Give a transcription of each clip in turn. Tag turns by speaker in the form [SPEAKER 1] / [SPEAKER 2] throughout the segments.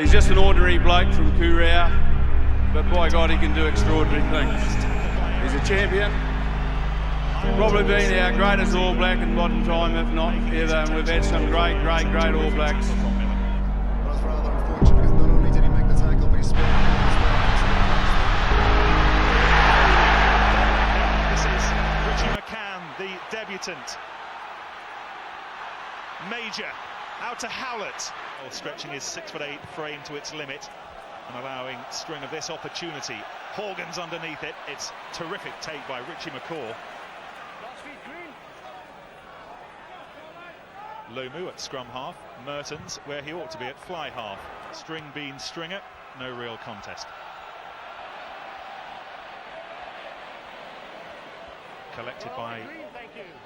[SPEAKER 1] He's just an ordinary bloke from Korea, but by God, he can do extraordinary things. He's a champion. Probably been our greatest All Black in modern time, if not ever. And we've had some great All Blacks.
[SPEAKER 2] That's rather unfortunate because not only did he make the tackle, but he spilled.
[SPEAKER 3] This is Richie McCaw, the debutant. Major out to Howlett, stretching his 6'8" frame to its limit and allowing string of this opportunity. Horgan's underneath it. It's terrific take by Richie McCaw. Lomu at scrum half, Mertens where he ought to be at fly half. String bean stringer, no real contest. Collected by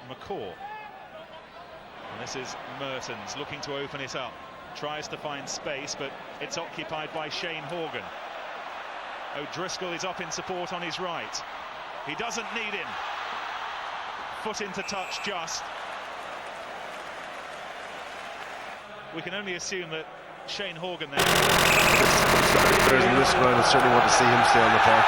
[SPEAKER 3] McCaw. And this is Mertens looking to open it up. Tries to find space, but it's occupied by Shane Horgan. O'Driscoll is up in support on his right. He doesn't need him. Foot into touch just. We can only assume that Shane Horgan there.
[SPEAKER 2] There's a risk around. I certainly want to see him stay on the park.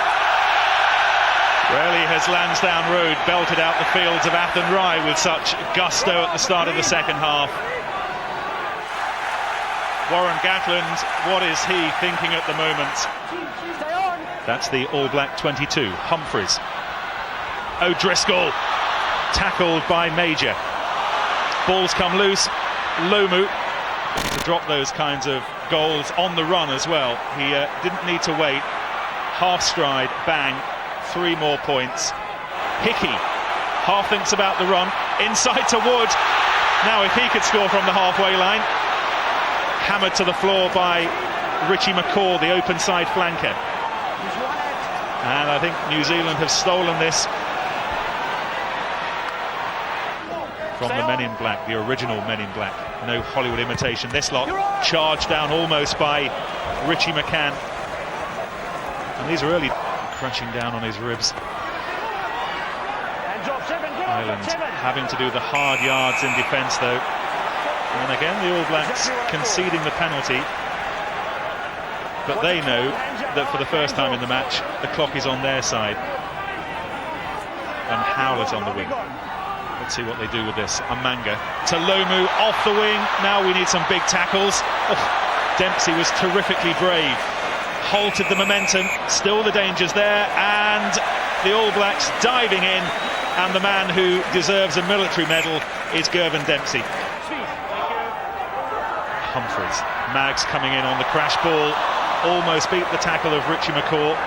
[SPEAKER 3] Rarely has Lansdowne Road belted out the fields of Athenry with such gusto at the start of the second half. Warren Gatland, what is he thinking at the moment? That's the All Black 22, Humphreys. O'Driscoll, tackled by Major. Balls come loose, Lomu to drop those kinds of goals on the run as well. He didn't need to wait. Half stride, bang, 3 more points. Hickey half thinks about the run, inside to Wood. Now if he could score from the halfway line. Hammered to the floor by Richie McCaw, the open side flanker. And I think New Zealand have stolen this from the Men in Black, the original Men in Black. No Hollywood imitation. This lot charged down almost by Richie McCaw. And these are really crunching down on his ribs. Ireland having to do the hard yards in defence though. And again the All Blacks conceding the penalty. But they know that for the first time in the match, the clock is on their side. And Howlett on the wing. Let's see what they do with this. Amanga to Lomu off the wing. Now we need some big tackles. Oh, Dempsey was terrifically brave. Halted the momentum. Still the dangers there. And the All Blacks diving in. And the man who deserves a military medal is Gervin Dempsey. Humphreys. Maggs coming in on the crash ball. Almost beat the tackle of Richie McCaw.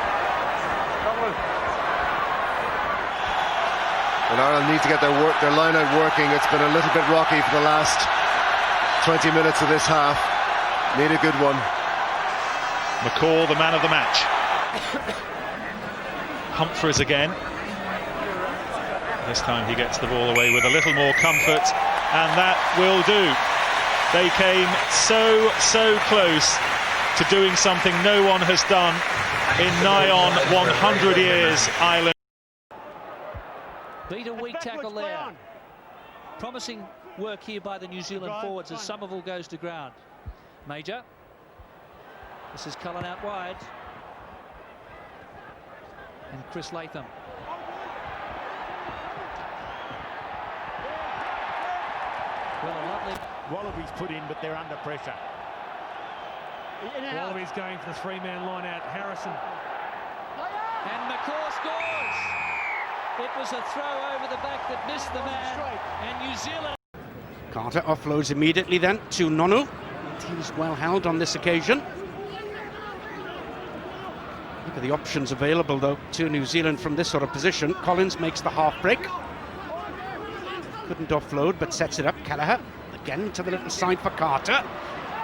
[SPEAKER 2] And Ireland need to get their line out working. It's been a little bit rocky for the last 20 minutes of this half. Need a good one.
[SPEAKER 3] McCaw, the man of the match. Humphreys again. This time he gets the ball away with a little more comfort, and that will do. They came so close to doing something no one has done in nigh on 100 years, Ireland.
[SPEAKER 4] Beat a weak tackle there. Promising work here by the New Zealand forwards as Somerville goes to ground. Major. This is Cullen out wide. And Chris Latham. Well, a lovely...
[SPEAKER 5] Wallabies put in, but they're under pressure. Wallabies going for the 3-man line out. Harrison.
[SPEAKER 4] And McCaw scores! It was a throw over the back that missed the man, and New Zealand...
[SPEAKER 6] Carter offloads immediately then to Nonu. He's well held on this occasion. Look at the options available though to New Zealand from this sort of position. Collins makes the half break. Couldn't offload but sets it up. Kelleher again to the little side for Carter.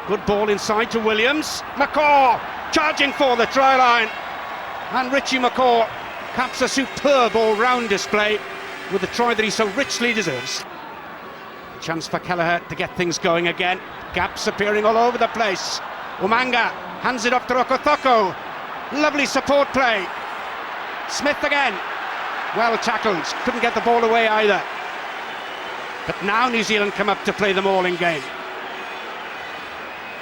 [SPEAKER 6] Good ball inside to Williams. McCaw charging for the try line. And Richie McCaw caps a superb all-round display with the try that he so richly deserves. A chance for Kelleher to get things going again. Gaps appearing all over the place. Umanga hands it off to Rokothoko. Lovely support play. Smith again. Well tackled. Couldn't get the ball away either. But now New Zealand come up to play them all in game.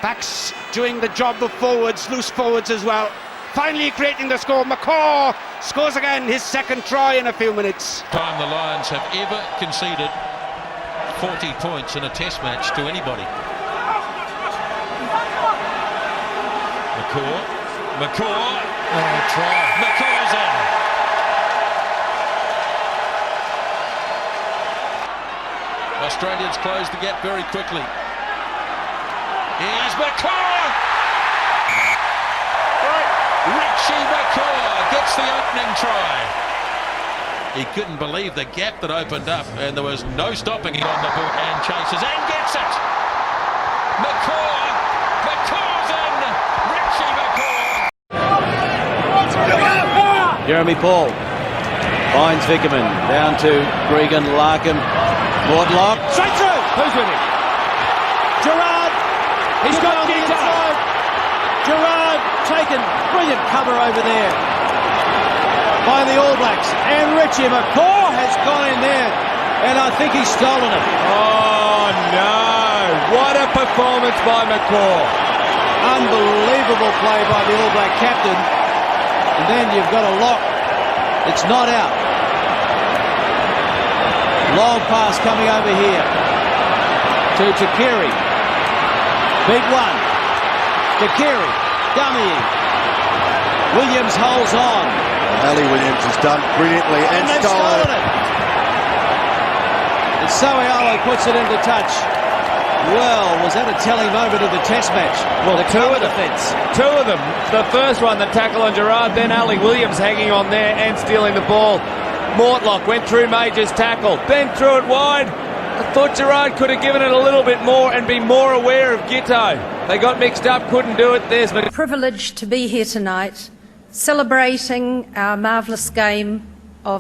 [SPEAKER 6] Backs doing the job of forwards, loose forwards as well. Finally creating the score. McCaw scores again, his second try in a few minutes.
[SPEAKER 7] Time the Lions have ever conceded 40 points in a test match to anybody. McCaw. Oh, try. McCaw's in. Australians close the gap very quickly. Here's McCaw! Richie McCaw gets the opening try. He couldn't believe the gap that opened up, and there was no stopping him on the boot, and chases and gets it. McCaw's in. Richie McCaw.
[SPEAKER 8] Jeremy Paul finds Vickerman down to Gregan, Larkham, Mortlock.
[SPEAKER 5] Straight through. Who's with him? Gerard. He's got the inside.
[SPEAKER 8] Gerard taken brilliant cover over there by the All Blacks, and Richie McCaw has gone in there, and I think he's stolen it.
[SPEAKER 5] Oh no, what a performance by McCaw.
[SPEAKER 8] Unbelievable play by the All Black captain, and then you've got a lock. It's not out. Long pass coming over here to Takiri. Big one. Takiri, dummy. Williams holds on.
[SPEAKER 2] Ali Williams has done brilliantly and
[SPEAKER 8] they've
[SPEAKER 2] stolen
[SPEAKER 8] it. And Soialo puts it into touch. Well, was that a telling moment of the test match?
[SPEAKER 5] Well,
[SPEAKER 8] the
[SPEAKER 5] two of them.
[SPEAKER 8] defence.
[SPEAKER 5] Two of them. The first one, the tackle on Gerard, then Ali Williams hanging on there and stealing the ball. Mortlock went through Major's tackle, then threw it wide. I thought Gerard could have given it a little bit more and be more aware of G.O.A.T. They got mixed up, couldn't do it. There's
[SPEAKER 9] Privileged to be here tonight, celebrating our marvellous game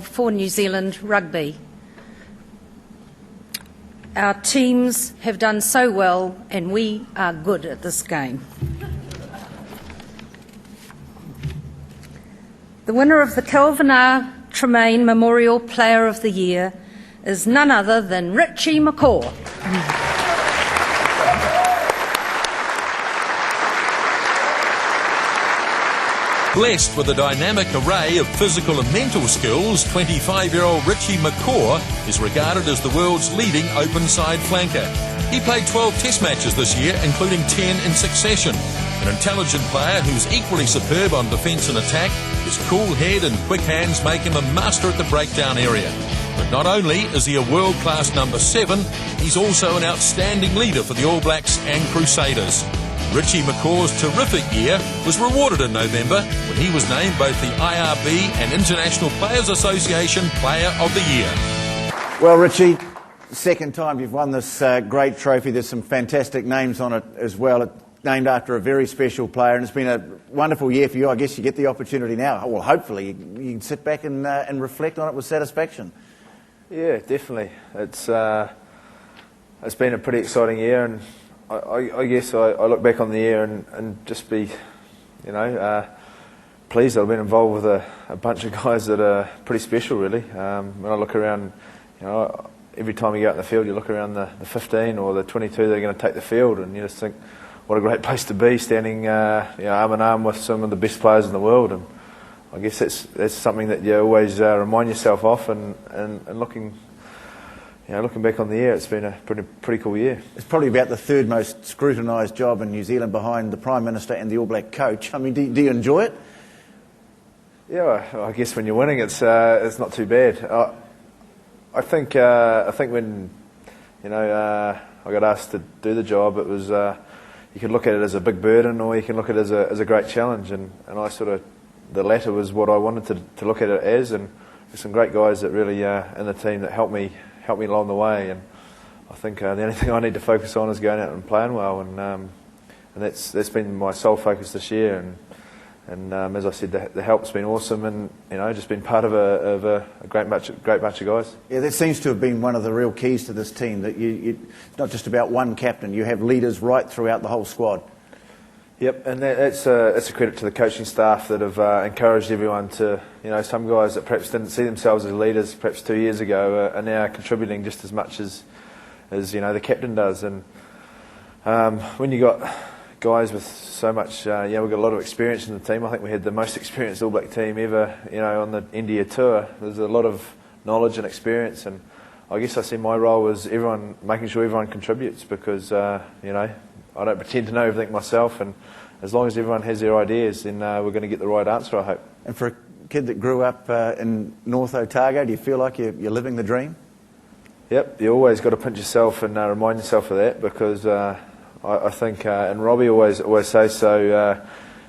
[SPEAKER 9] for New Zealand rugby. Our teams have done so well, and we are good at this game. The winner of the Kelvin R. Tremaine Memorial Player of the Year is none other than Richie McCaw.
[SPEAKER 7] Blessed with a dynamic array of physical and mental skills, 25-year-old Richie McCaw is regarded as the world's leading open-side flanker. He played 12 test matches this year, including 10 in succession. An intelligent player who's equally superb on defence and attack, his cool head and quick hands make him a master at the breakdown area. But not only is he a world-class number 7, he's also an outstanding leader for the All Blacks and Crusaders. Richie McCaw's terrific year was rewarded in November when he was named both the IRB and International Players Association Player of the Year.
[SPEAKER 10] Well, Richie, second time you've won this great trophy. There's some fantastic names on it as well. It's named after a very special player, and it's been a wonderful year for you. I guess you get the opportunity now. Well, hopefully you can sit back and reflect on it with satisfaction.
[SPEAKER 11] Yeah, definitely. It's been a pretty exciting year, and I guess I look back on the year and just be, pleased that I've been involved with a bunch of guys that are pretty special, really. When I look around, every time you go out in the field, you look around the 15 or the 22 that are going to take the field, and you just think, what a great place to be, standing arm in arm with some of the best players in the world. And I guess that's something that you always remind yourself of, and looking back on the year, it's been a pretty cool year.
[SPEAKER 10] It's probably about the third most scrutinised job in New Zealand behind the Prime Minister and the All Black coach. I mean, do you enjoy it?
[SPEAKER 11] Yeah, I guess when you're winning, it's not too bad. I think when I got asked to do the job, it was you can look at it as a big burden, or you can look at it as a great challenge, and I sort of, the latter was what I wanted to look at it as, and there's some great guys that really in the team that helped me along the way, and I think the only thing I need to focus on is going out and playing well, and that's been my sole focus this year, and as I said, the help's been awesome, and just been part of a great bunch of guys.
[SPEAKER 10] Yeah, that seems to have been one of the real keys to this team, that it's not just about one captain, you have leaders right throughout the whole squad.
[SPEAKER 11] Yep, and that's a credit to the coaching staff that have encouraged everyone to, some guys that perhaps didn't see themselves as leaders perhaps 2 years ago are now contributing just as much as the captain does. And when you got guys with so much, we've got a lot of experience in the team. I think we had the most experienced All Black team ever, on the India tour. There's a lot of knowledge and experience, and I guess I see my role as making sure everyone contributes, because, I don't pretend to know everything myself, and as long as everyone has their ideas, then we're going to get the right answer, I hope.
[SPEAKER 10] And for a kid that grew up in North Otago, do you feel like you're living the dream?
[SPEAKER 11] Yep, you always got to pinch yourself and remind yourself of that, because I think, and Robbie always says so,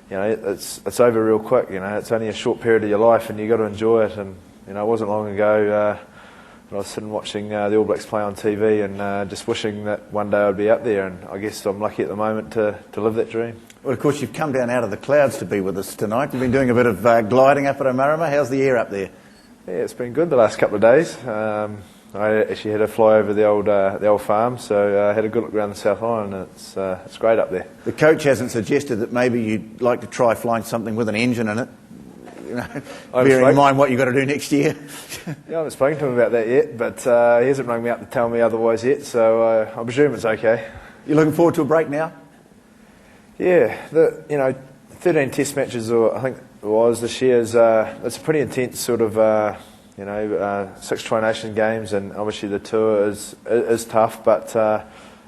[SPEAKER 11] it's over real quick. It's only a short period of your life, and you got to enjoy it. And it wasn't long ago I was sitting watching the All Blacks play on TV, and just wishing that one day I'd be up there. And I guess I'm lucky at the moment to live that dream.
[SPEAKER 10] Well, of course, you've come down out of the clouds to be with us tonight. You've been doing a bit of gliding up at Omarama. How's the air up there?
[SPEAKER 11] Yeah, it's been good the last couple of days. I actually had a fly over the old farm, so I had a good look around the South Island, and it's great up there.
[SPEAKER 10] The coach hasn't suggested that maybe you'd like to try flying something with an engine in it, bearing in mind what you've got to do next year.
[SPEAKER 11] Yeah, I haven't spoken to him about that yet, but he hasn't rung me up to tell me otherwise yet, so I presume it's okay.
[SPEAKER 10] You're looking forward to a break now?
[SPEAKER 11] Yeah, 13 test matches, or I think it was this year, it's a pretty intense sort of... 6 Tri-Nation games, and obviously the tour is tough, but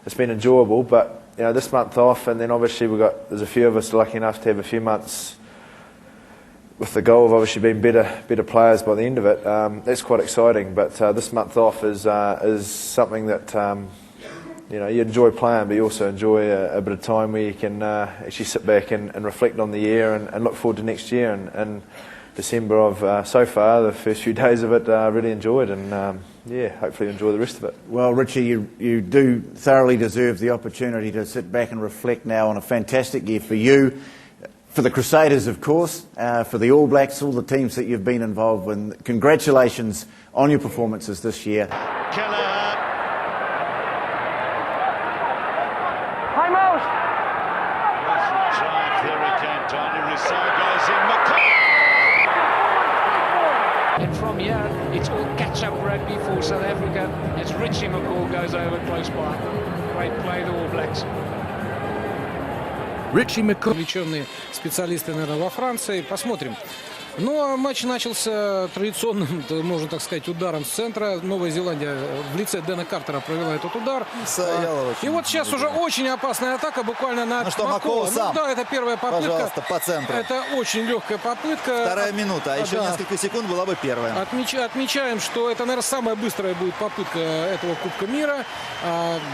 [SPEAKER 11] it's been enjoyable. But this month off, and then obviously there's a few of us lucky enough to have a few months with the goal of obviously being better players by the end of it. That's quite exciting. But this month off is something that you enjoy playing, but you also enjoy a bit of time where you can actually sit back and reflect on the year and look forward to next year. And December of so far, the first few days of it, I really enjoyed, and hopefully enjoy the rest of it.
[SPEAKER 10] Well, Richie, you do thoroughly deserve the opportunity to sit back and reflect now on a fantastic year for you, for the Crusaders, of course, for the All Blacks, all the teams that you've been involved with. Congratulations on your performances this year.
[SPEAKER 4] And from here, it's all catch-up rugby for South Africa as Richie McCaw goes over close by. Great play, the All Blacks.
[SPEAKER 12] Richie McCaw. Увлеченные специалисты, наверное, во Франции. Посмотрим. Ну, а матч начался традиционным, можно так сказать, ударом с центра. Новая Зеландия в лице Дэна Картера провела этот удар. И вот сейчас уже очень опасная атака, буквально на Маккоу. Ну да, это первая попытка.
[SPEAKER 13] Пожалуйста, по центру.
[SPEAKER 12] Это очень легкая попытка.
[SPEAKER 13] Вторая минута, а еще несколько секунд была бы первая.
[SPEAKER 12] Отмечаем, что это, наверное, самая быстрая будет попытка этого Кубка мира.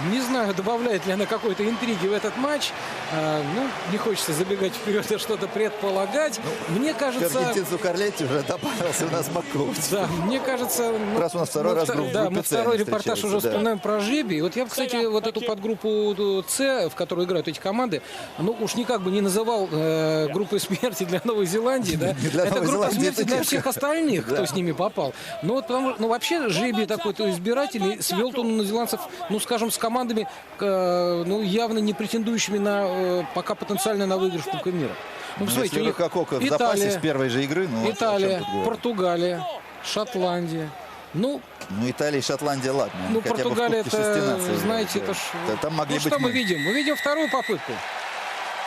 [SPEAKER 12] Не знаю, добавляет ли она какой-то интриги в этот матч. Ну, не хочется забегать вперед и что-то предполагать. Мне кажется...
[SPEAKER 13] Карлетти уже добавился у нас Маккоу.
[SPEAKER 12] Да, мне кажется...
[SPEAKER 13] Раз у нас второй раз группа
[SPEAKER 12] да, мы второй репортаж уже вспоминаем про жребий. Вот я бы, кстати, вот эту подгруппу С, в которой играют эти команды, ну уж никак бы не называл группой смерти для Новой Зеландии, да? Это группа смерти для всех остальных, кто с ними попал. Но вот потому, ну вообще жребий такой-то избирателей свел-то новозеландцев, ну скажем, с командами, ну явно не претендующими на пока потенциально на выигрыш Кубка мира. Ну, смотрите, у них
[SPEAKER 13] Италия, с первой же игры,
[SPEAKER 12] Италия, Португалия, Шотландия. Ну,
[SPEAKER 13] Италия и Шотландия, ладно.
[SPEAKER 12] Ну, Португалия, это, знаете, это ж...
[SPEAKER 13] Там могли быть
[SPEAKER 12] что мы видим? Мы видим вторую попытку.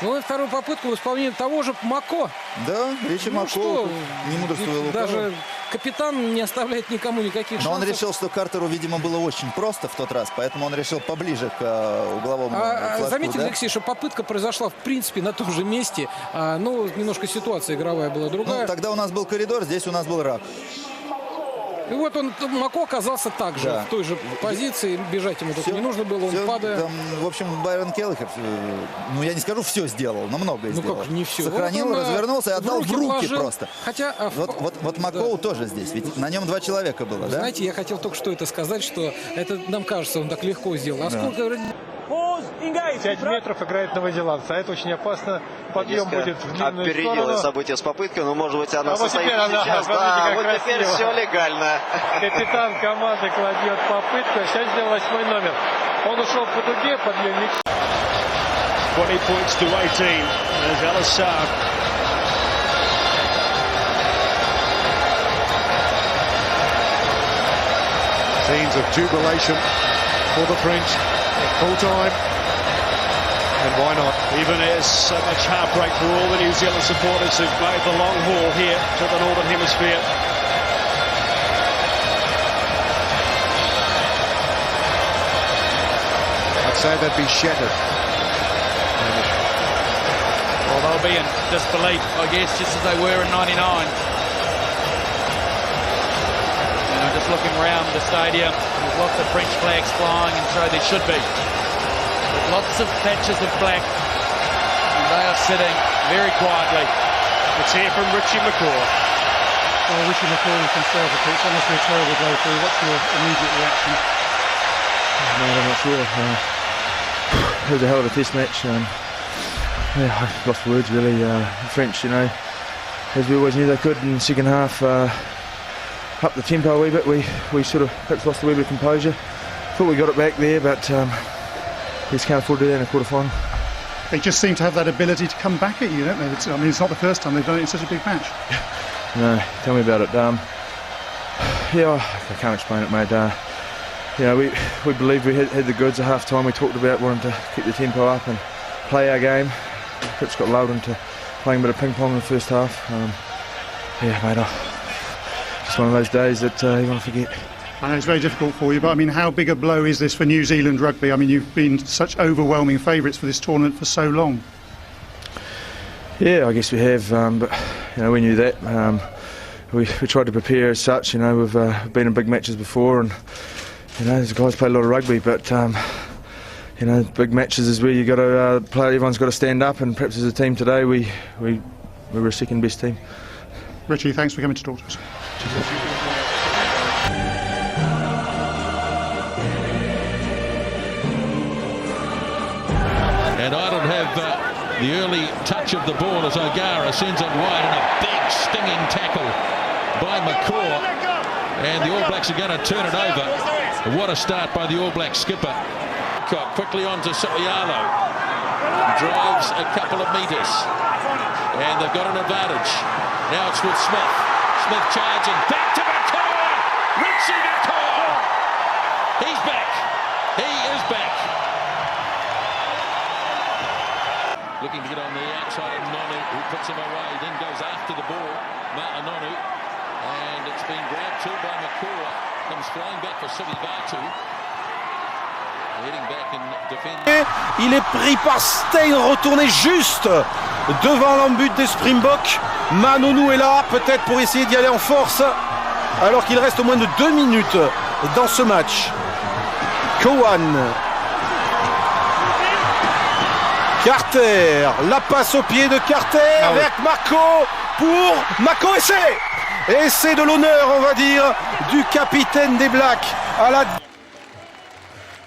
[SPEAKER 12] Ну, и вторую попытку в исполнении того же Мако.
[SPEAKER 13] Да, Ричи Мако, не мудрствуя лукаво.
[SPEAKER 12] Даже капитан не оставляет никому никаких шансов.
[SPEAKER 13] Но он решил, что Картеру, видимо, было очень просто в тот раз, поэтому он решил поближе к угловому флажку.
[SPEAKER 12] Заметили,
[SPEAKER 13] да?
[SPEAKER 12] Алексей, что попытка произошла, в принципе, на том же месте. Ну, немножко ситуация игровая была другая.
[SPEAKER 13] Ну, тогда у нас был коридор, здесь у нас был рак.
[SPEAKER 12] И вот Мако оказался так же, в той же позиции. Бежать ему только не нужно было, он падая.
[SPEAKER 13] Там, в общем, Байрон Келлихер, ну, я не скажу, все сделал, но многое сделал.
[SPEAKER 12] Как не все.
[SPEAKER 13] Сохранил, вот развернулся и отдал в руки просто.
[SPEAKER 12] Хотя...
[SPEAKER 13] Вот Маккоу тоже здесь, ведь на нем 2 человека было, да?
[SPEAKER 12] Знаете, я хотел только что это сказать, что это нам кажется, он так легко сделал. А сколько...
[SPEAKER 14] 5 метров играет новозеландцы, а это очень опасно. Подъем будет в длинную
[SPEAKER 15] опередила события с попыткой, но может быть она состоится сейчас. Да, вот теперь все легально.
[SPEAKER 14] Капитан команды кладет попытку, сейчас сделал 8-й номер. Он ушел по дуге, подъемник.
[SPEAKER 3] 20 points to 18. There's Al-Assad.
[SPEAKER 16] Scenes of jubilation for the French. Full time. and why not?
[SPEAKER 3] Even as so much heartbreak for all the New Zealand supporters who've made the long haul here to the Northern Hemisphere.
[SPEAKER 16] I'd say they'd be shattered.
[SPEAKER 17] Well, they'll be in disbelief, I guess, just as they were in '99. Just looking around the stadium, there's lots of French flags flying, and so there should be. With lots of patches of black, and they are sitting very quietly.
[SPEAKER 3] Let's hear from Richie McCaw.
[SPEAKER 18] Well, Richie McCaw from Celtic, it's honestly a terrible blow for you. What's your immediate reaction?
[SPEAKER 19] I'm not sure. It was a hell of a test match. Yeah, I've lost words really. The French, as we always knew they could in the second half, up the tempo a wee bit. We sort of perhaps lost a wee bit of composure. Thought we got it back there, but we just can't afford to do that in a quarter-final.
[SPEAKER 18] They just seem to have that ability to come back at you, don't they? It's not the first time they've done it in such a big match.
[SPEAKER 19] No, tell me about it. Yeah, I can't explain it, mate. We believed we had the goods at half-time. We talked about wanting to keep the tempo up and play our game. Perhaps got lulled into playing a bit of ping-pong in the first half. Yeah, mate, it's one of those days that you want to forget.
[SPEAKER 18] I know it's very difficult for you, but how big a blow is this for New Zealand rugby? You've been such overwhelming favourites for this tournament for so long.
[SPEAKER 19] Yeah, I guess we have, but we knew that. We tried to prepare as such. We've been in big matches before, and these guys play a lot of rugby, but big matches is where you got to play. Everyone's got to stand up, and perhaps as a team today, we were a second best team.
[SPEAKER 18] Richie, thanks for coming to talk to us.
[SPEAKER 20] And Ireland have the early touch of the ball as O'Gara sends it wide, and a big stinging tackle by McCaw, and the All Blacks are going to turn it over. What a start by the All Black skipper. Quickly on to Soialo, drives a couple of metres, and they've got an advantage. Now it's with Smith. Smith charging, back to McCaw! Richie McCaw! He's back. He is back. Looking to get on the outside of Nonu, who puts him away, then goes after the ball. Nonu, and it's been grabbed too by McCaw. Comes flying back for Sivivatu. Heading back and defending.
[SPEAKER 8] Il est pris par Stein, retourné juste devant l'embut des Springboks. Manonou est là, peut-être pour essayer d'y aller en force, alors qu'il reste moins de 2 minutes dans ce match. Cowan. Carter, la passe au pied de Carter avec Mako pour Mako essai. Essai de l'honneur, on va dire, du capitaine des Blacks à la...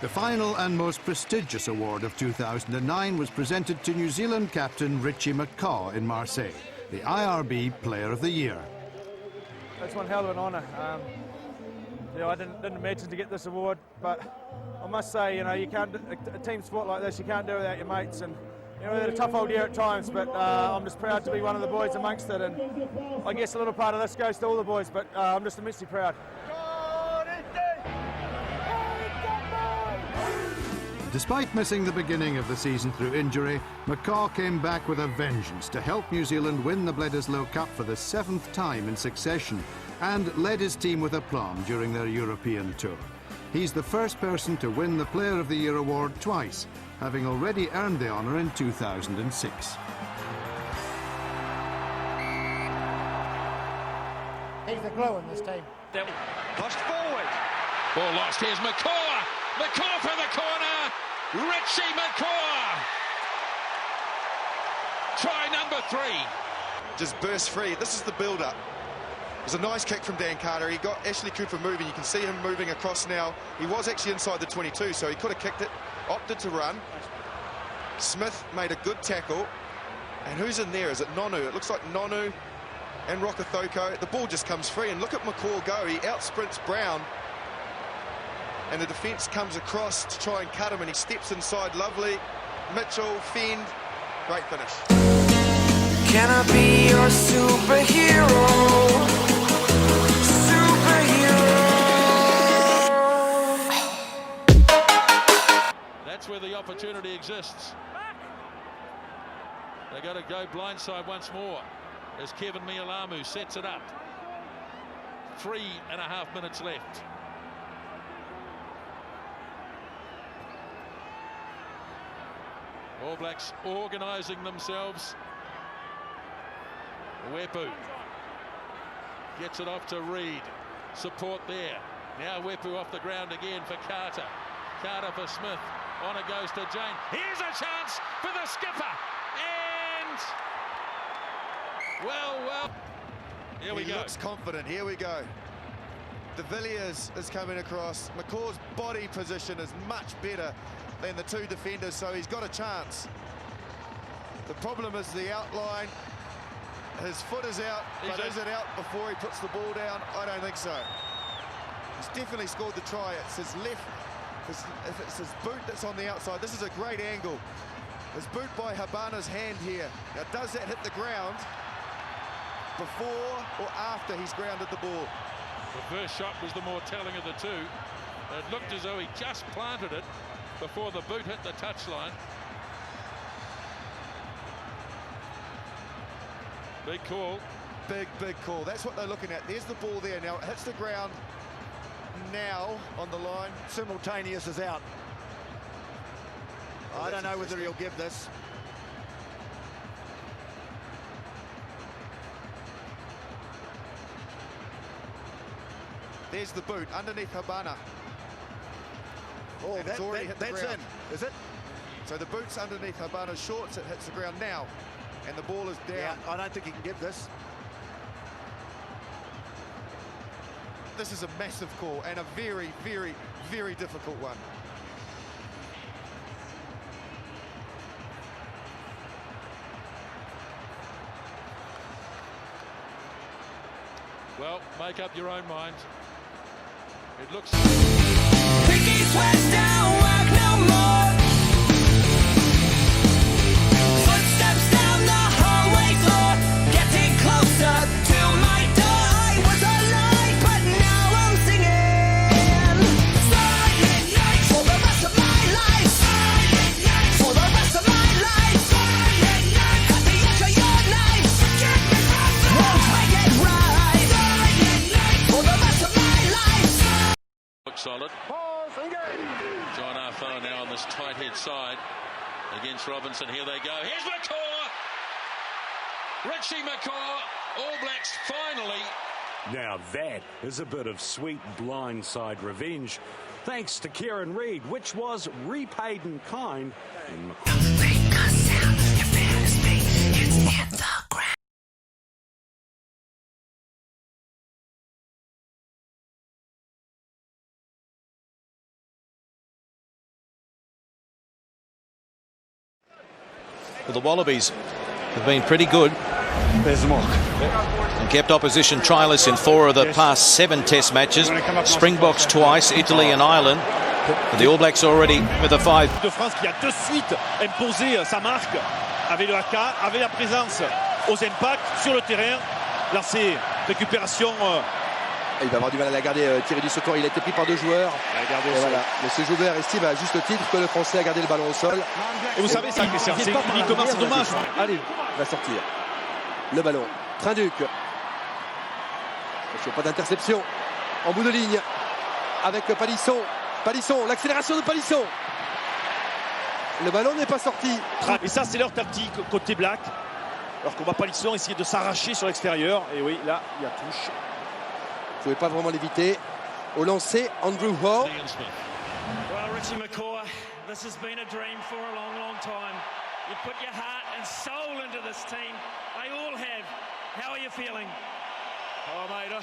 [SPEAKER 21] The final and most prestigious award of 2009 was presented to New Zealand captain Richie McCaw in Marseille, the IRB Player of the Year.
[SPEAKER 22] It's one hell of an honour. I didn't imagine to get this award, but I must say, you can't, a team sport like this, you can't do it without your mates. And we had a tough old year at times, but I'm just proud to be one of the boys amongst it. And I guess a little part of this goes to all the boys, but I'm just immensely proud.
[SPEAKER 21] Despite missing the beginning of the season through injury, McCaw came back with a vengeance to help New Zealand win the Bledisloe Cup for the 7th time in succession and led his team with aplomb during their European tour. He's the first person to win the Player of the Year award twice, having already earned the honour in 2006.
[SPEAKER 23] He's the glue in this team.
[SPEAKER 20] Pushed forward. Ball lost. Here's McCaw. McCaw for the corner. Richie McCaw. Try number 3.
[SPEAKER 24] Just burst free. This is the build-up. It was a nice kick from Dan Carter. He got Ashley Cooper moving. You can see him moving across now. He was actually inside the 22, so he could have kicked it. Opted to run. Smith made a good tackle. And who's in there? Is it Nonu? It looks like Nonu and Rokothoko. The ball just comes free, and look at McCaw go. He outsprints Brown, and the defence comes across to try and cut him, and he steps inside. Lovely. Mitchell, fend. Great finish.
[SPEAKER 25] Can I be your superhero?
[SPEAKER 20] That's where the opportunity exists. They got to go blindside once more as Kevin Mialamu sets it up. 3.5 minutes left. All Blacks organising themselves. Wepu gets it off to Reid. Support there. Now Wepu off the ground again for Carter. Carter for Smith. On it goes to Jane. Here's a chance for the skipper. And well, here we go.
[SPEAKER 24] He looks confident. Here we go. De Villiers is coming across. McCaw's body position is much better than the two defenders, so he's got a chance. The problem is the outline. His foot is out, but is it out before he puts the ball down? I don't think so. He's definitely scored the try. It's his left. If it's his boot that's on the outside, this is a great angle. His boot by Habana's hand here. Now, does that hit the ground before or after he's grounded the ball?
[SPEAKER 20] The first shot was the more telling of the two. It looked as though he just planted it before the boot hit the touchline. Big call.
[SPEAKER 24] Big call. That's what they're looking at. There's the ball there. Now it hits the ground now on the line.
[SPEAKER 10] Simultaneous is out.
[SPEAKER 24] Oh,
[SPEAKER 10] I don't know whether he'll give this.
[SPEAKER 24] There's the boot underneath Habana.
[SPEAKER 10] Oh,
[SPEAKER 24] it's already hit the
[SPEAKER 10] that's
[SPEAKER 24] ground.
[SPEAKER 10] in, is it?
[SPEAKER 24] So the boot's underneath Habana's shorts. It hits the ground now, and the ball is down.
[SPEAKER 10] Yeah, I don't think he can give this.
[SPEAKER 24] This is a massive call and a very, very, very difficult one.
[SPEAKER 20] Well, make up your own mind. It looks...
[SPEAKER 25] Pickies west down, work no more. Footsteps down the hallway floor, getting closer to my door. I was alive, but now I'm singing. Silent night for the rest of my life. Silent night for the rest of my life. Silent night at the edge of your knife. Get me from there. Won't make it right. Silent night for the rest of my life.
[SPEAKER 20] Looks solid. John Arthur now on this tight head side against Robinson. Here they go. Here's McCaw. Richie McCaw. All Blacks finally.
[SPEAKER 1] Now that is a bit of sweet blindside revenge. Thanks to Kieran Reid, which was repaid in kind.
[SPEAKER 2] Well, the Wallabies have been pretty good.
[SPEAKER 8] There's the mark.
[SPEAKER 2] And kept opposition trialists in 4 of the past 7 test matches. Springboks twice, Italy and Ireland. But the All Blacks already with a 5.
[SPEAKER 5] De France qui a de suite imposé sa marque avec le AK, avec la présence aux impacts sur le terrain. Lancé, récupération.
[SPEAKER 6] Il va avoir du mal à la garder, Thierry Dusautoir. Il a été pris par 2 joueurs. Et voilà. Monsieur Joubert estime à juste titre que le Français a gardé le ballon au sol.
[SPEAKER 5] Et vous savez ça, Christian, c'est uniquement c'est dommage.
[SPEAKER 6] Allez, il va sortir. Le ballon. Trinduc. Pas d'interception. En bout de ligne. Avec Palisson. Palisson, l'accélération de Palisson. Le ballon n'est pas sorti.
[SPEAKER 5] Et ça, c'est leur tactique côté Black. Alors qu'on va Palisson essayer de s'arracher sur l'extérieur. Et oui, là, il y a touche.
[SPEAKER 6] Vous ne pouvez pas vraiment l'éviter. Au lancer, Andrew Hall.
[SPEAKER 9] Well, Richie McCaw, this has been a dream for a long, long time. You put your heart and soul into this team. They all have. How are you feeling?
[SPEAKER 22] Oh, mate, I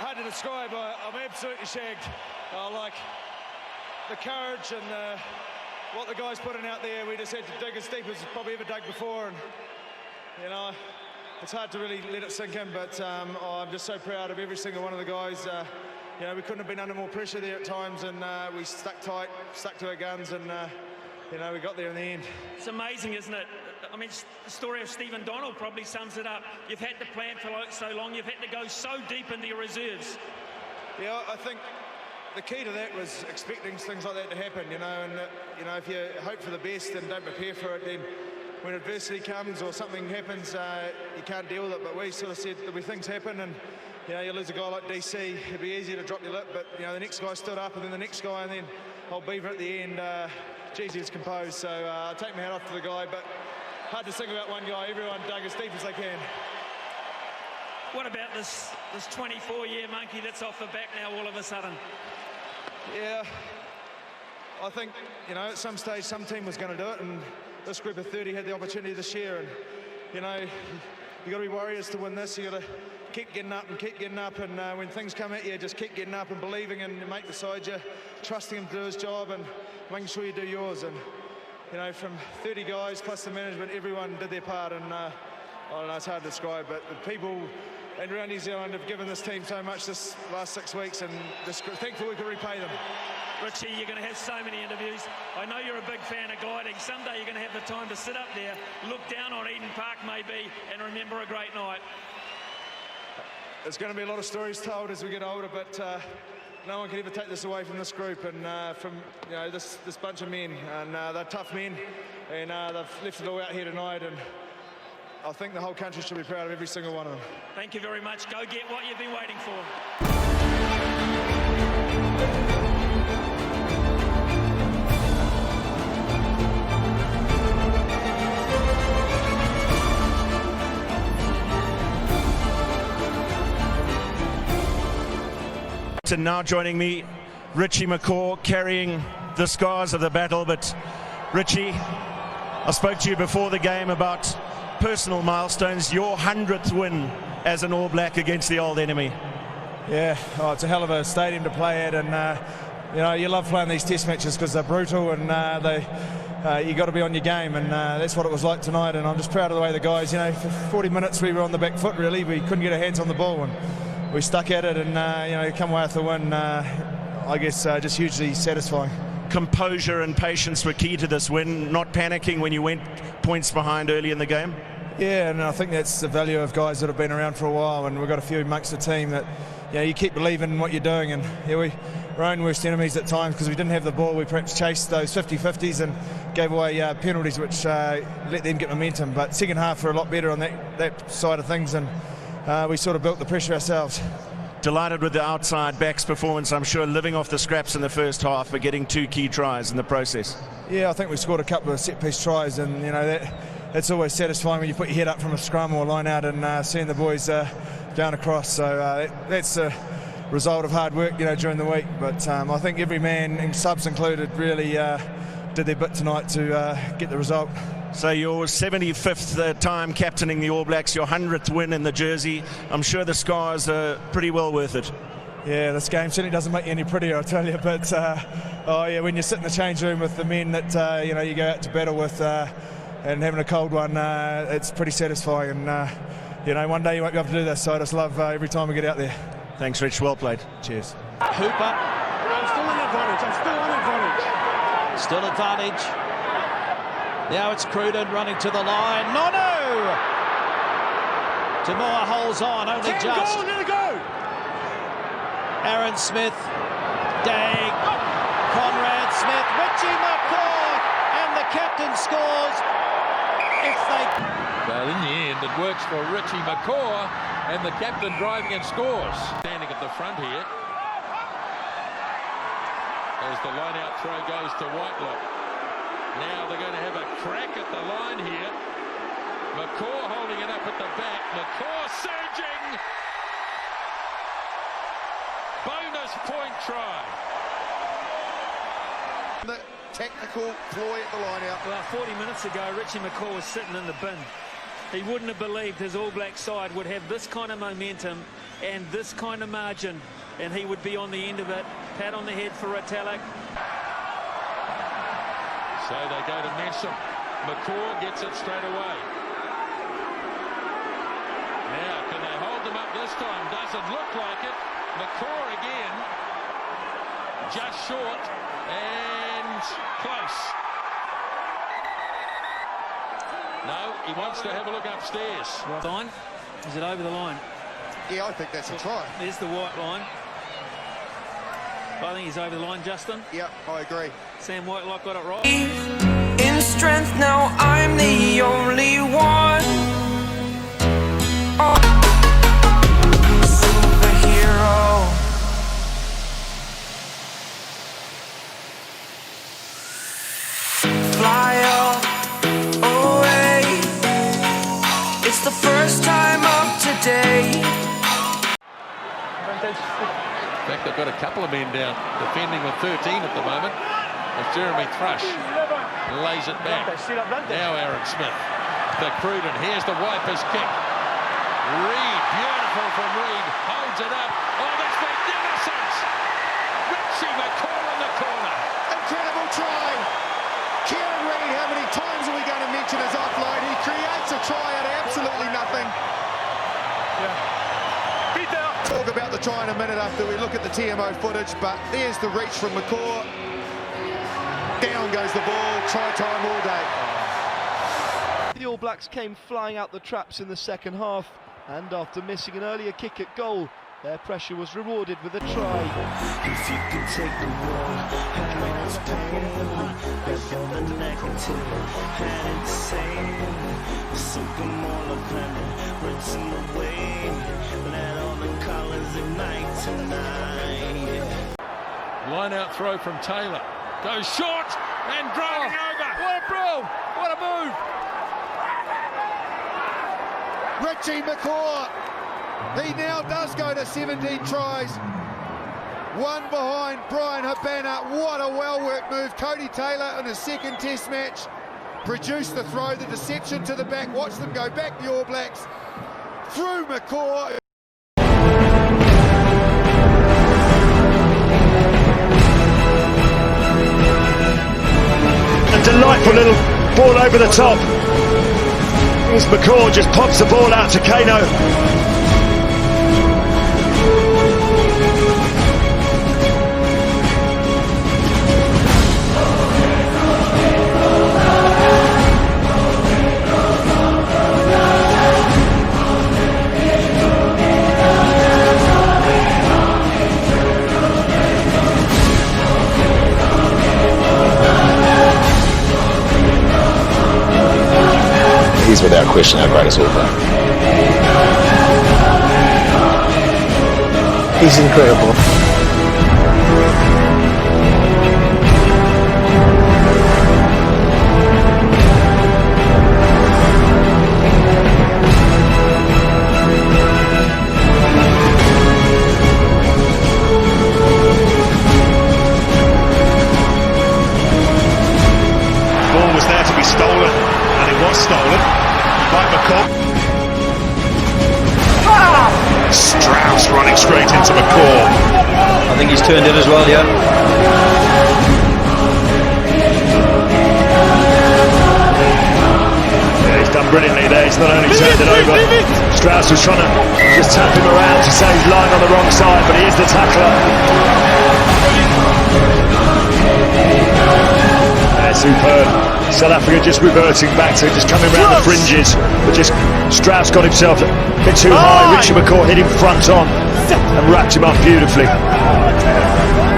[SPEAKER 22] hard to describe. I'm absolutely shagged. Like the courage and what the guys putting out there. We just had to dig as deep as probably ever dug before, and you know, it's hard to really let it sink in. But I'm just so proud of every single one of the guys. You know, we couldn't have been under more pressure there at times, and we stuck tight, stuck to our guns, and you know, we got there in the end.
[SPEAKER 9] It's amazing, isn't it? I mean, the story of Stephen Donald probably sums it up. You've had to plan for so long, you've had to go so deep into your reserves.
[SPEAKER 22] Yeah, I think the key to that was expecting things like that to happen, you know, and you know, if you hope for the best and don't prepare for it, then when adversity comes or something happens, you can't deal with it. But we sort of said there'll be things happen, and you lose a guy like DC, it'd be easier to drop your lip. But the next guy stood up, and then the next guy, and then old Beaver at the end. Geez, he was composed. So I take my hat off to the guy, but hard to sing about one guy. Everyone dug as deep as they can.
[SPEAKER 9] What about this 24-year monkey that's off the back now all of a sudden?
[SPEAKER 22] Yeah, I think, at some stage some team was going to do it, and this group of 30 had the opportunity this year. And, you got to be warriors to win this. You got to keep getting up and keep getting up, and when things come at you, just keep getting up and believing in your mate beside you, trusting him to do his job and making sure you do yours. And, from 30 guys plus the management, everyone did their part, and I don't know, it's hard to describe, but the people and around New Zealand have given this team so much this last 6 weeks, and just thankful we could repay them.
[SPEAKER 9] Richie, you're going to have so many interviews. I know you're a big fan of guiding. Someday you're going to have the time to sit up there, look down on Eden Park maybe, and remember a great night.
[SPEAKER 22] There's going to be a lot of stories told as we get older, but no one can ever take this away from this group and from this bunch of men. And they're tough men, and they've left it all out here tonight, and I think the whole country should be proud of every single one of them.
[SPEAKER 9] Thank you very much. Go get what you've been waiting for.
[SPEAKER 1] And now joining me, Richie McCaw, carrying the scars of the battle. But Richie, I spoke to you before the game about personal milestones. Your 100th win as an All Black against the old enemy.
[SPEAKER 22] Yeah, it's a hell of a stadium to play at, and you love playing these test matches because they're brutal, and you got to be on your game, and that's what it was like tonight. And I'm just proud of the way the guys, for 40 minutes we were on the back foot. Really, we couldn't get our hands on the ball, and we stuck at it, and come away with the win. I guess just hugely satisfying.
[SPEAKER 1] Composure and patience were key to this win, not panicking when you went points behind early in the game.
[SPEAKER 22] Yeah, and I think that's the value of guys that have been around for a while, and we've got a few amongst the team that you keep believing in what you're doing. And we're our own worst enemies at times because we didn't have the ball. We perhaps chased those 50-50s and gave away penalties, which let them get momentum. But second half we're a lot better on that side of things, and we sort of built the pressure ourselves.
[SPEAKER 1] Delighted with the outside backs performance, I'm sure, living off the scraps in the first half, but getting 2 key tries in the process.
[SPEAKER 22] Yeah, I think we scored a couple of set-piece tries, and that's always satisfying when you put your head up from a scrum or line out and seeing the boys going across. So that's a result of hard work, during the week. But I think every man, and subs included, really did their bit tonight to get the result.
[SPEAKER 1] So your 75th time captaining the All Blacks, your 100th win in the jersey. I'm sure the scars are pretty well worth it.
[SPEAKER 22] Yeah, this game certainly doesn't make you any prettier, I'll tell you. But when you sit in the change room with the men that you go out to battle with and having a cold one, it's pretty satisfying. And one day you won't be able to do this. So I just love every time we get out there.
[SPEAKER 1] Thanks, Rich. Well played.
[SPEAKER 22] Cheers.
[SPEAKER 17] Hooper.
[SPEAKER 4] I'm still on advantage.
[SPEAKER 17] Still advantage. Now it's Cruden running to the line. Nono! Tamora holds on, only just. Aaron Smith. Dang. Conrad Smith. Richie McCaw. And the captain scores.
[SPEAKER 20] Well, in the end, it works for Richie McCaw, and the captain driving and scores. Standing at the front here. As the line-out throw goes to Whitelock. Now they're going to have a crack at the line here. McCaw holding it up at the back. McCaw surging. Bonus point try.
[SPEAKER 24] The technical ploy at the line out.
[SPEAKER 9] Well, 40 minutes ago, Richie McCaw was sitting in the bin. He wouldn't have believed his All Black side would have this kind of momentum and this kind of margin, and he would be on the end of it. Pat on the head for Retallick.
[SPEAKER 20] So they go to Nessum. McCaw gets it straight away. Now, can they hold them up this time? Doesn't look like it. McCaw again. Just short and close. No, he wants to have a look upstairs.
[SPEAKER 9] Line? Is it over the line?
[SPEAKER 24] Yeah, I think that's a try.
[SPEAKER 9] There's the white line. I think he's over the line, Justin.
[SPEAKER 24] Yep, I agree.
[SPEAKER 9] Sam Whitelock got it right.
[SPEAKER 25] In strength now I'm the only one. Oh, superhero. Fly away. It's the first time of today.
[SPEAKER 20] In fact, they've got a couple of men down defending with 13 at the moment. As Jeremy Thrush lays it back. Now Aaron Smith. The Cruden. Here's the Wipers kick. Reed, beautiful from Reed. Holds it up. Oh, that's magnificent! Richie McCaw in the corner.
[SPEAKER 24] Incredible try. Kieran Reid, how many times are we going to mention his offload? He creates a try out of absolutely nothing. Talk about the try in a minute after we look at the TMO footage, but there's the reach from McCaw. Down goes the ball, try time all day.
[SPEAKER 4] The All Blacks came flying out the traps in the second half, and after missing an earlier kick at goal, their pressure was rewarded with a try.
[SPEAKER 25] If you could take the world, have its pain, let go the negative, and insane. Something more like rinsing away. Let all the colors ignite tonight.
[SPEAKER 20] Line out throw from Taylor. Goes short and driving over. What a bro! What a move!
[SPEAKER 24] Richie McCaw. He now does go to 17 tries. One behind Brian Habana. What a well-worked move. Cody Taylor in his second test match produced the throw, the deception to the back. Watch them go back, the All Blacks. Through McCaw.
[SPEAKER 1] A delightful little ball over the top. As McCaw just pops the ball out to Kano.
[SPEAKER 7] He's without question our greatest All Black.
[SPEAKER 11] He's incredible.
[SPEAKER 1] Ball was there to be stolen, and it was stolen by McCaw. Strauss running straight into McCaw.
[SPEAKER 2] I think he's turned it as well, yeah.
[SPEAKER 1] He's done brilliantly there. He's not only turned it over. Strauss was trying to just tap him around to say he's lying on the wrong side, but he is the tackler. Superb. South Africa just reverting back to just coming around the fringes, but just Strauss got himself a bit too high. Richie McCaw hit him front on and wrapped him up beautifully.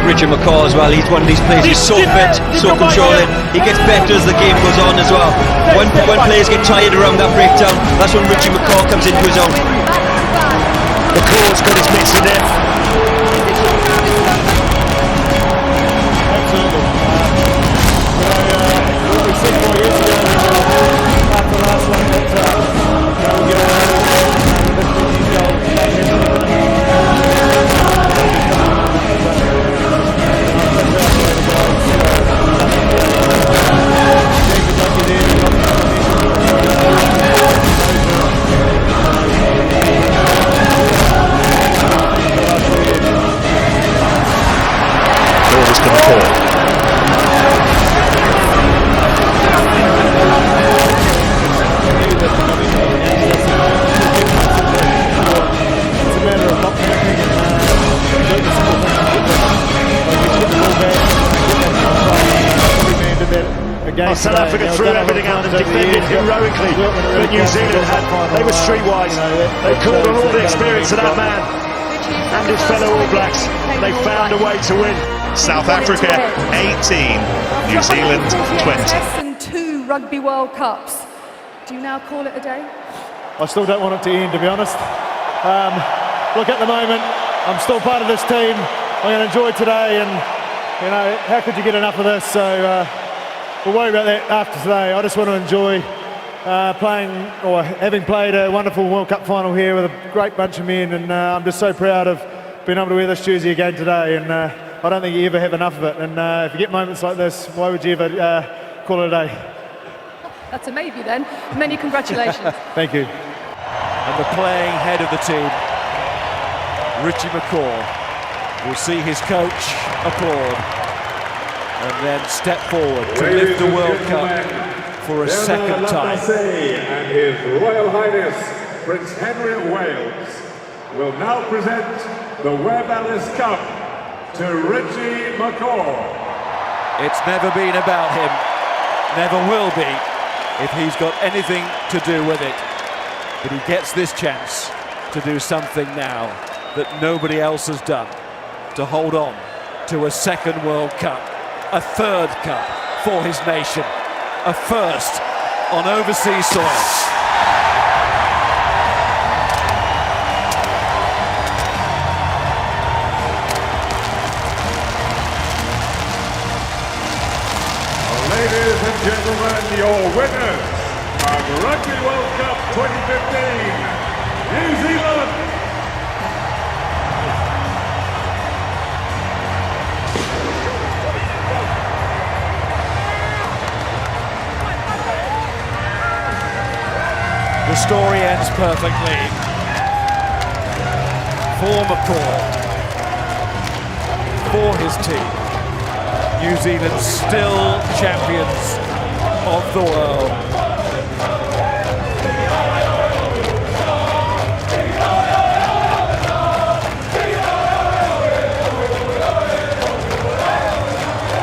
[SPEAKER 2] Richie McCaw as well, he's one of these players, he's so fit, so controlling. He gets better as the game goes on as well. When players get tired around that breakdown, that's when Richie McCaw comes into his own.
[SPEAKER 1] McCaw's got his mitts in there. South Africa threw everything out and defended heroically, but New Zealand they were streetwise. They called on all the experience of that man and his fellow All Blacks. They found a way to win.
[SPEAKER 3] South Africa 18, New Zealand 20.
[SPEAKER 11] 2 Rugby World Cups. Do you now call it a day?
[SPEAKER 22] I still don't want it to end, to be honest. Look, at the moment, I'm still part of this team. I'm going to enjoy today, and you know, how could you get enough of this? So we'll worry about that after today. I just want to enjoy playing, or having played a wonderful World Cup final here with a great bunch of men, and I'm just so proud of being able to wear this jersey again today, and I don't think you ever have enough of it, and if you get moments like this, why would you ever call it a day?
[SPEAKER 11] That's a maybe then. Many congratulations.
[SPEAKER 22] Thank you.
[SPEAKER 12] And the playing head of the team, Richie McCaw, will see his coach applaud and then step forward to lift the World Cup for a second time.
[SPEAKER 13] And His Royal Highness Prince Henry of Wales will now present the Webb Ellis Cup to Richie McCaw.
[SPEAKER 12] It's never been about him, never will be if he's got anything to do with it. But he gets this chance to do something now that nobody else has done, to hold on to a second World Cup, a third cup for his nation, a first on overseas soil.
[SPEAKER 13] Ladies and gentlemen, your winners of Rugby World Cup 2015, New Zealand.
[SPEAKER 12] The story ends perfectly for McCaw, for his team. New Zealand still champions of the world.